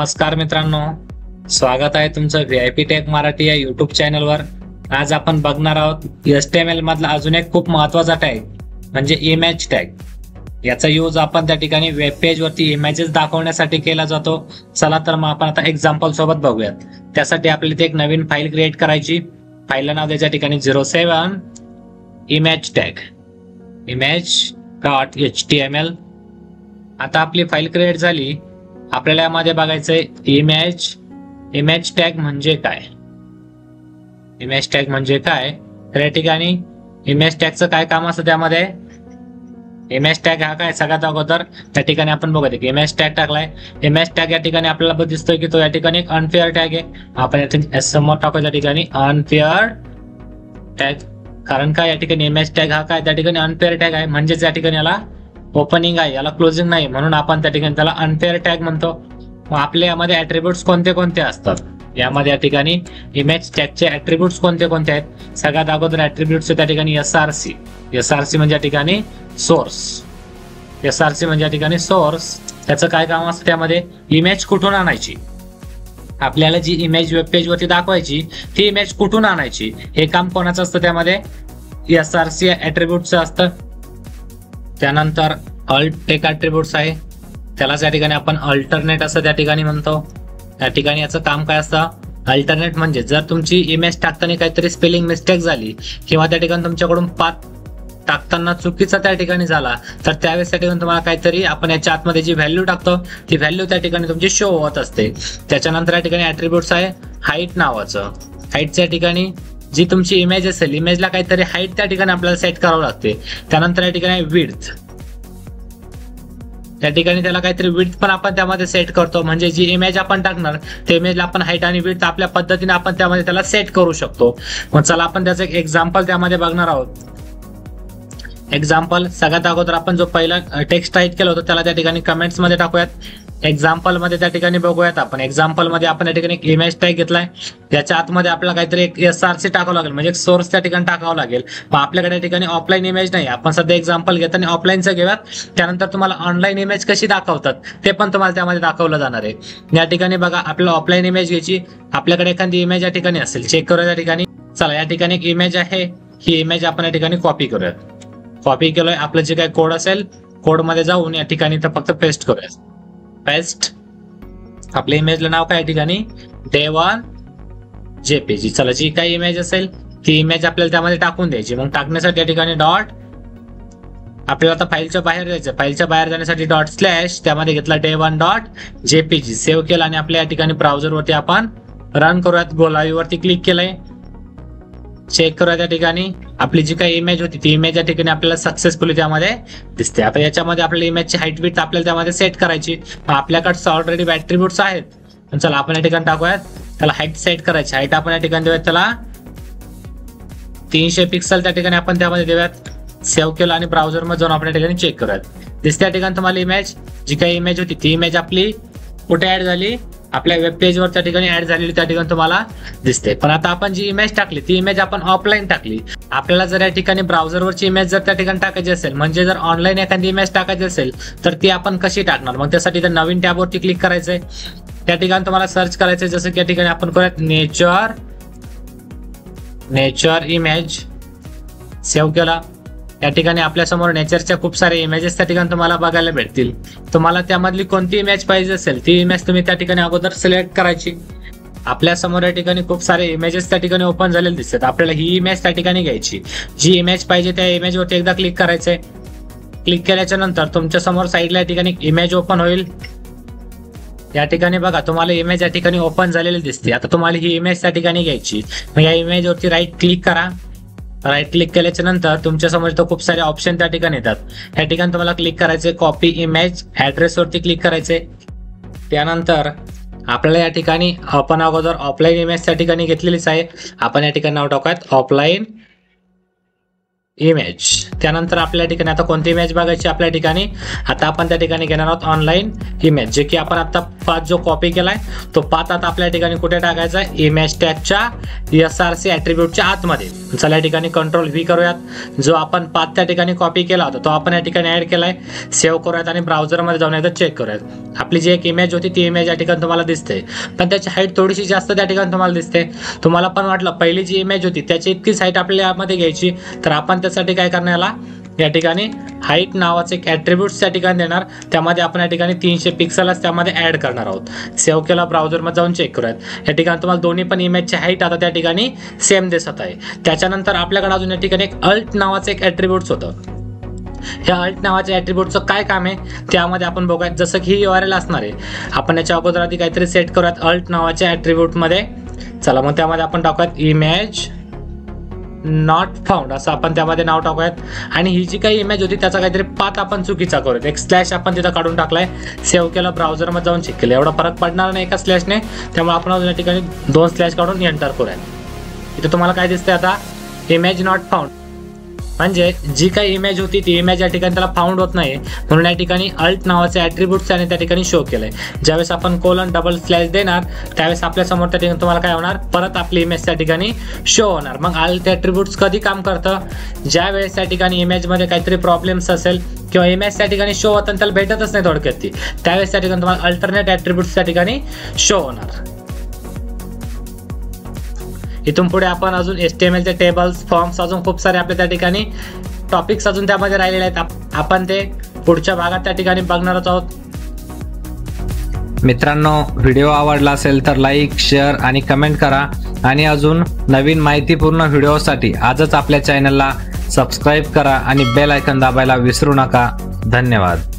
नमस्कार मित्रांनो, स्वागत आहे तुमचं VIP टेक मराठी या युट्यूब चॅनलवर। आज आपण बघणार आहोत HTML मधला अजून एक खूप महत्त्वाचा टॅग म्हणजे इमेज टॅग। याचा यूज आपण त्या ठिकाणी वेब पेज वरती इमेजेस दाखवण्यासाठी केला जातो। चला तर मग आपण आता एक्झाम्पल सोबत बघूयात। त्यासाठी आपल्याला एक नवीन फाईल क्रिएट करायची। फाईलला नाव द्यायचं ठिकाणी 07 इमेज टॅग image.html। आता आपली फाईल क्रिएट झाली। आपल्याला यामध्ये बघायचंय इमेज टॅग म्हणजे काय। इमेज टॅग म्हणजे काय तर या ठिकाणी इमेज टॅगचं काय काम असतं त्यामध्ये। इमेज टॅग हा काय सगळ्यात अगोदर त्या ठिकाणी आपण बघूया की इमेज टॅग टाकलाय। इमेज टॅग या ठिकाणी आपल्याला दिसतोय की तो या ठिकाणी एक अनफेअर टॅग आहे। आपण यात समोर टाकूया त्या ठिकाणी अनफेअर टॅग। कारण काय या ठिकाणी इमेज टॅग हा काय त्या ठिकाणी अनफेअर टॅग आहे, म्हणजेच या ठिकाणी याला ओपनिंग आहे याला क्लोजिंग नाही, म्हणून आपण त्या ठिकाणी त्याला अनफेअर टॅग म्हणतो। मग आपल्या यामध्ये ऍट्रिब्यूट्स कोणते कोणते असतात, यामध्ये या ठिकाणी इमेज टॅगचे ऍट्रिब्यूट्स कोणते कोणते आहेत। सगळ्यात अगोदर ऍट्रिब्यूट्स त्या ठिकाणी SRC म्हणजे या ठिकाणी सोर्स। SRC म्हणजे या ठिकाणी सोर्स। त्याचं काय काम असतं त्यामध्ये, इमेज कुठून आणायची, आपल्याला जी इमेज वेब पेज वरती दाखवायची ती इमेज कुठून आणायची हे काम कोणाचं असतं त्यामध्ये, SRC ऍट्रिब्यूटचं असतं। त्यानंतर अल्ट एक ऍट्रिब्यूट्स आहे, त्यालाच या ठिकाणी आपण अल्टरनेट असं त्या ठिकाणी म्हणतो। त्या ठिकाणी याचं काम काय असतं, अल्टरनेट म्हणजे जर तुमची इमेज टाकताना काहीतरी स्पेलिंग मिस्टेक झाली किंवा त्या ठिकाणी तुमच्याकडून पाथ टाकताना चुकीचा त्या ठिकाणी झाला तर त्यावेळेस त्या ठिकाणी तुम्हाला काहीतरी आपण याच्या आतमध्ये जी व्हॅल्यू टाकतो ती व्हॅल्यू त्या ठिकाणी तुमची शो होत असते। त्याच्यानंतर या ठिकाणी ऍट्रिब्यूट्स आहे हाईट नावाचं। हाईटच्या ठिकाणी जी तुमची इमेज असेल, इमेजला काहीतरी हाईट त्या ठिकाणी आपल्याला सेट करावं लागते। त्यानंतर या ठिकाणी विड्थ, त्या ठिकाणी त्याला काहीतरी विड्थ पण आपण त्यामध्ये सेट करतो, म्हणजे जी इमेज आपण टाकणार त्या इमेजला आपण हाईट आणि विड्थ आपल्या पद्धतीने आपण त्यामध्ये त्याला सेट करू शकतो। मग चला आपण त्याचं एक एक्झाम्पल त्यामध्ये बघणार आहोत। एक्झाम्पल सगळ्यात अगोदर आपण जो पहिला टेक्स्ट टाईप केला होता त्याला त्या ठिकाणी कमेंट्स मध्ये टाकूयात। एक्झाम्पल मध्ये त्या ठिकाणी बघूयात आपण। एक्झाम्पल मध्ये आपण या ठिकाणी एक इमेज टॅग घेतलाय, त्याच्या आतमध्ये आपल्याला काहीतरी एक SRC टाकावं लागेल, म्हणजे एक सोर्स त्या ठिकाणी टाकावं लागेल। पण आपल्याकडे या ठिकाणी ऑफलाईन इमेज नाही, आपण सध्या एक्झाम्पल घेताना ऑफलाईनचं घेऊयात। त्यानंतर तुम्हाला ऑनलाईन इमेज कशी दाखवतात ते पण तुम्हाला त्यामध्ये दाखवलं जाणार आहे। या ठिकाणी बघा आपल्याला ऑफलाईन इमेज घ्यायची, आपल्याकडे एखादी इमेज या ठिकाणी असेल, चेक करूया त्या ठिकाणी। चला या ठिकाणी एक इमेज आहे, ही इमेज आपण या ठिकाणी कॉपी करूयात। कॉपी केलोय, आपलं जे काही कोड असेल कोड मध्ये जाऊन या ठिकाणी तर फक्त पेस्ट करूया। पेस्ट, आपल्या इमेजला नाव काय या ठिकाणी day1 JPG। चला जी काही इमेज असेल ती इमेज आपल्याला त्यामध्ये टाकून द्यायची। मग टाकण्यासाठी या ठिकाणी डॉट, आपल्याला आता फाईलच्या बाहेर जायचं, फाईलच्या बाहेर जाण्यासाठी डॉट स्लॅश, त्यामध्ये घेतला day1.jpg, सेव्ह केला आणि आपल्या या ठिकाणी ब्राउझर वरती आपण रन करूयात। गो लाईव्ह वरती क्लिक केलंय, चेक करूया त्या ठिकाणी आपली जी काही इमेज होती ती इमेज या ठिकाणी आपल्याला सक्सेसफुली त्यामध्ये दिसते। आता याच्यामध्ये आपल्याला इमेजची हाईट विड्थ आपल्याला त्यामध्ये सेट करायची। आपल्याकडे ऑलरेडी ऍट्रिब्यूट्स आहेत, चला आपण या ठिकाणी टाकूयात। त्याला हाईट सेट करायची, हाईट आपण या ठिकाणी देऊयात त्याला 300 पिक्सल त्या ठिकाणी आपण त्यामध्ये देऊयात। सेव्ह केलं आणि ब्राउझर मध्ये जाऊन आपण या ठिकाणी चेक करूयात। दिसते या ठिकाणी तुम्हाला इमेज, जी काही इमेज होती ती इमेज आपली कुठे ऍड झाली, आपल्या वेब पेज वर त्या ठिकाणी ऍड झालेली त्या ठिकाणी तुम्हाला दिसते। पण आता आपण जी इमेज टाकली ती इमेज आपण ऑफलाईन टाकली। आपल्याला जर या ठिकाणी ब्राउझरवरची इमेज जर त्या ठिकाणी टाकायची असेल, म्हणजे जर ऑनलाईन एखादी इमेज टाकायची असेल तर ती आपण कशी टाकणार। मग त्यासाठी तर नवीन टॅब वरती क्लिक करायचंय, त्या ठिकाणी तुम्हाला सर्च करायचंय, जसं की या ठिकाणी आपण करूयात नेचर इमेज। सेव्ह केला, या ठिकाणी आपल्या समोर नेचरच्या खूप सारे इमेजेस त्या ठिकाणी तुम्हाला बघायला भेटतील। तुम्हाला त्यामधली कोणती इमेज पाहिजे असेल ती इमेज तुम्ही त्या ठिकाणी अगोदर सिलेक्ट करायची। आपल्या समोर या ठिकाणी खूप सारे इमेजेस त्या ठिकाणी ओपन झालेले दिसतात, आपल्याला ही इमेज त्या ठिकाणी घ्यायची। जी इमेज पाहिजे त्या इमेज वरती एकदा क्लिक करायचंय। क्लिक केल्याच्या नंतर तुमच्या समोर साईडला या ठिकाणी इमेज ओपन होईल। या ठिकाणी बघा तुम्हाला इमेज या ठिकाणी ओपन झालेली दिसते। आता तुम्हाला ही इमेज त्या ठिकाणी घ्यायची, मग या इमेज वरती राईट क्लिक करा। राईट क्लिक केल्याच्या नंतर तुमच्या समोर तर खूप सारे ऑप्शन त्या ठिकाणी येतात, या ठिकाणी तुम्हाला क्लिक करायचे कॉपी इमेज ऍड्रेस वरती क्लिक करायचे। त्यानंतर आपल्याला या ठिकाणी आपण अगोदर ऑफलाईन इमेज त्या ठिकाणी घेतलेलीच आहे, आपण या ठिकाणी नाव टाकूयात ऑफलाईन इमेज। त्यानंतर आपल्या ठिकाणी आता कोणती इमेज बघायची आपल्या ठिकाणी, आता आपण त्या ठिकाणी घेणार आहोत ऑनलाईन इमेज, जे की आपण आता पाथ जो कॉपी केलाय तो पाथ आता आपल्या ठिकाणी कुठे टाकायचा आहे, इमेज टॅगच्या SRC ॲट्रिब्यूटच्या आतमध्ये. चला या ठिकाणी कंट्रोल V करूयात. जो आपण पाथ त्या ठिकाणी कॉपी केला होता तो आपण या ठिकाणी ऍड केलाय. सेव्ह करूयात आणि ब्राउझरमध्ये जाऊन एकदा चेक करूयात. आपली जी एक इमेज होती ती इमेज या ठिकाणी तुम्हाला दिसते, पण त्याची हाईट थोडीशी जास्त त्या ठिकाणी तुम्हाला दिसते. तुम्हाला पण वाटलं पहिली जी इमेज होती त्याची इतकीच हाईट आपल्याला यामध्ये घ्यायची, तर आपण त्यासाठी काय करणार, या ठिकाणी हाईट नावाचे एक ॲट्रिब्यूट्स त्या ठिकाणी देणार. त्यामध्ये आपण या ठिकाणी 300 पिक्सलच त्यामध्ये ऍड करणार आहोत. सेव्ह केला, ब्राउझरमध्ये जाऊन चेक करूयात. या ठिकाणी तुम्हाला दोन्ही पण इमेजची हाईट आता त्या ठिकाणी सेम दिसत आहे. त्याच्यानंतर आपल्याकडे अजून या ठिकाणी एक अल्ट नावाचं एक ॲट्रिब्यूट्स होतं. या अल्ट नावाच्या ॲट्रिब्यूटचं काय काम आहे त्यामध्ये आपण बघूयात. जसं की ही URL असणार आहे, आपण याच्या अगोदर आधी काहीतरी सेट करूयात अल्ट नावाच्या ॲट्रिब्यूटमध्ये. चला मग त्यामध्ये आपण टाकूयात इमेज नॉट फाउंड असं आपण त्यामध्ये नाव टाकूयात. आणि ही जी काही इमेज होती त्याचा काहीतरी पाथ आपण चुकीचा करूयात. एक स्लॅश आपण तिथं काढून टाकलाय. सेव्ह केलं, ब्राउझरमध्ये जाऊन चेक केलं. एवढा फरक पडणार नाही एका स्लॅशने, त्यामुळे आपण अजून या ठिकाणी 2 स्लॅश काढून एंटर करूयात. इथं तुम्हाला काय दिसतंय आता, इमेज नॉट फाउंड, म्हणजे जी काही इमेज होती ती इमेज या ठिकाणी त्याला फाउंड होत नाही, म्हणून या ठिकाणी अल्ट नावाचे ॲट्रिब्यूट्स त्याने त्या ठिकाणी शो केलंय. ज्यावेळेस आपण कोलन डबल स्लॅश देणार त्यावेळेस आपल्या समोर त्या ठिकाणी तुम्हाला काय होणार, परत आपली इमेज त्या ठिकाणी शो होणार. मग अल्ट ॲट्रिब्यूट्स कधी काम करतं, ज्यावेळेस त्या ठिकाणी इमेजमध्ये काहीतरी प्रॉब्लेम्स असेल किंवा इमेज त्या ठिकाणी शो होतं त्याला भेटतच नाही थोडक्यात ती, त्यावेळेस त्या ठिकाणी तुम्हाला अल्टरनेट ॲट्रिब्यूट्स त्या ठिकाणी शो होणार. इथून पुढे आपण अजून HTML चे टेबल्स, फॉर्म्स, अजून खूप सारे आपले त्या ठिकाणी टॉपिक्स अजून त्यामध्ये राहिलेले आहेत. आपण ते पुढच्या भागात त्या ठिकाणी बघणारच आहोत. मित्रांनो, व्हिडिओ आवडला असेल तर लाईक, शेअर आणि कमेंट करा. आणि अजून नवीन माहितीपूर्ण व्हिडिओसाठी आजच आपल्या चॅनलला सबस्क्राईब करा आणि बेल आयकॉन दाबायला विसरू नका. धन्यवाद.